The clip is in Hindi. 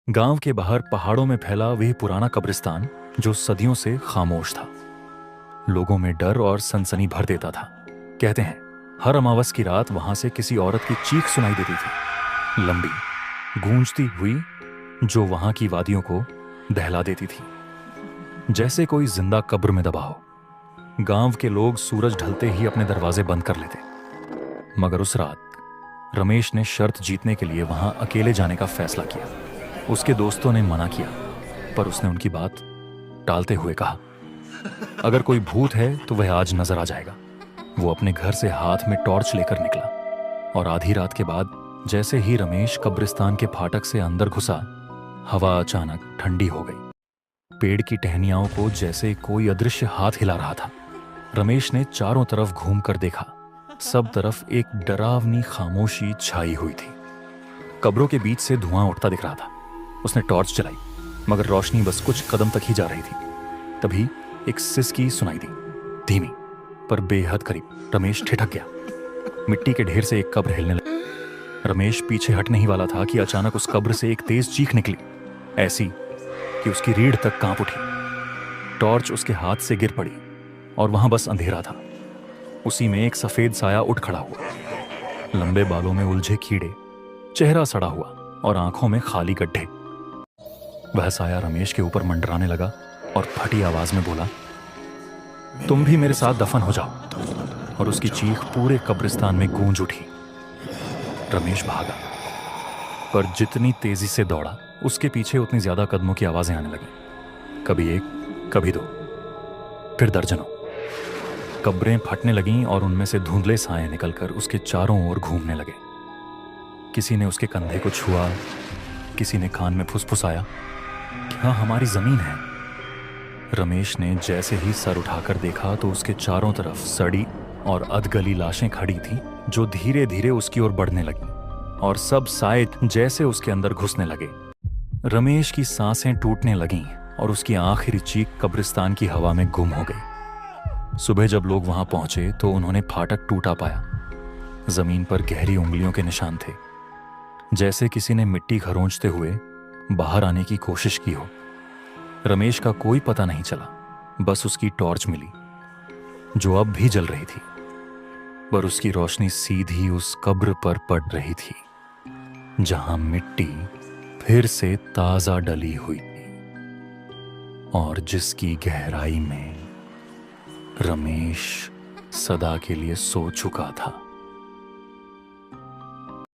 गांव के बाहर पहाड़ों में फैला वह पुराना कब्रिस्तान जो सदियों से खामोश था, लोगों में डर और सनसनी भर देता था। कहते हैं हर अमावस की रात वहां से किसी औरत की चीख सुनाई देती थी, लंबी गूंजती हुई, जो वहां की वादियों को दहला देती थी, जैसे कोई जिंदा कब्र में दबा हो। गांव के लोग सूरज ढलते ही अपने दरवाजे बंद कर लेते, मगर उस रात रमेश ने शर्त जीतने के लिए वहां अकेले जाने का फैसला किया। उसके दोस्तों ने मना किया, पर उसने उनकी बात टालते हुए कहा, अगर कोई भूत है तो वह आज नजर आ जाएगा। वो अपने घर से हाथ में टॉर्च लेकर निकला, और आधी रात के बाद जैसे ही रमेश कब्रिस्तान के फाटक से अंदर घुसा, हवा अचानक ठंडी हो गई। पेड़ की टहनियाओं को जैसे कोई अदृश्य हाथ हिला रहा था। रमेश ने चारों तरफ घूमकर देखा, सब तरफ एक डरावनी खामोशी छाई हुई थी। कब्रों के बीच से धुआं उठता दिख रहा था। उसने टॉर्च जलाई, मगर रोशनी बस कुछ कदम तक ही जा रही थी। तभी एक सिसकी सुनाई दी, धीमी पर बेहद करीब। रमेश ठिठक गया। मिट्टी के ढेर से एक कब्र हिलने लगी। रमेश पीछे हटने ही वाला था कि अचानक उस कब्र से एक तेज चीख निकली, ऐसी कि उसकी रीढ़ तक कांप उठी। टॉर्च उसके हाथ से गिर पड़ी और वहां बस अंधेरा था। उसी में एक सफेद साया उठ खड़ा हुआ, लंबे बालों में उलझे कीड़े, चेहरा सड़ा हुआ और आंखों में खाली गड्ढे। वह साया रमेश के ऊपर मंडराने लगा और फटी आवाज में बोला, तुम भी मेरे साथ दफन हो जाओ। और उसकी चीख पूरे कब्रिस्तान में गूंज उठी। रमेश भागा, पर जितनी तेजी से दौड़ा, उसके पीछे उतनी ज्यादा कदमों की आवाजें आने लगी। कभी एक, कभी दो, फिर दर्जनों। कब्रें फटने लगीं और उनमें से धुंधले साए निकलकर उसके चारों ओर घूमने लगे। किसी ने उसके कंधे को छुआ, किसी ने कान में फुसफुसाया, क्या हमारी जमीन है? रमेश ने जैसे ही सर उठाकर देखा तो उसके चारों तरफ सड़ी और अधगली लाशें खड़ी थीं, जो धीरे धीरे उसकी ओर बढ़ने लगी, और सब साए जैसे उसके अंदर घुसने लगे। रमेश की सांसें टूटने लगीं और उसकी आखिरी चीख कब्रिस्तान की हवा में गुम हो गई। सुबह जब लोग वहां पहुंचे तो उन्होंने फाटक टूटा पाया। जमीन पर गहरी उंगलियों के निशान थे, जैसे किसी ने मिट्टी खरोंचते हुए बाहर आने की कोशिश की हो। रमेश का कोई पता नहीं चला, बस उसकी टॉर्च मिली, जो अब भी जल रही थी, पर उसकी रोशनी सीधी उस कब्र पर पड़ रही थी, जहां मिट्टी फिर से ताजा डली हुई थी, और जिसकी गहराई में रमेश सदा के लिए सो चुका था।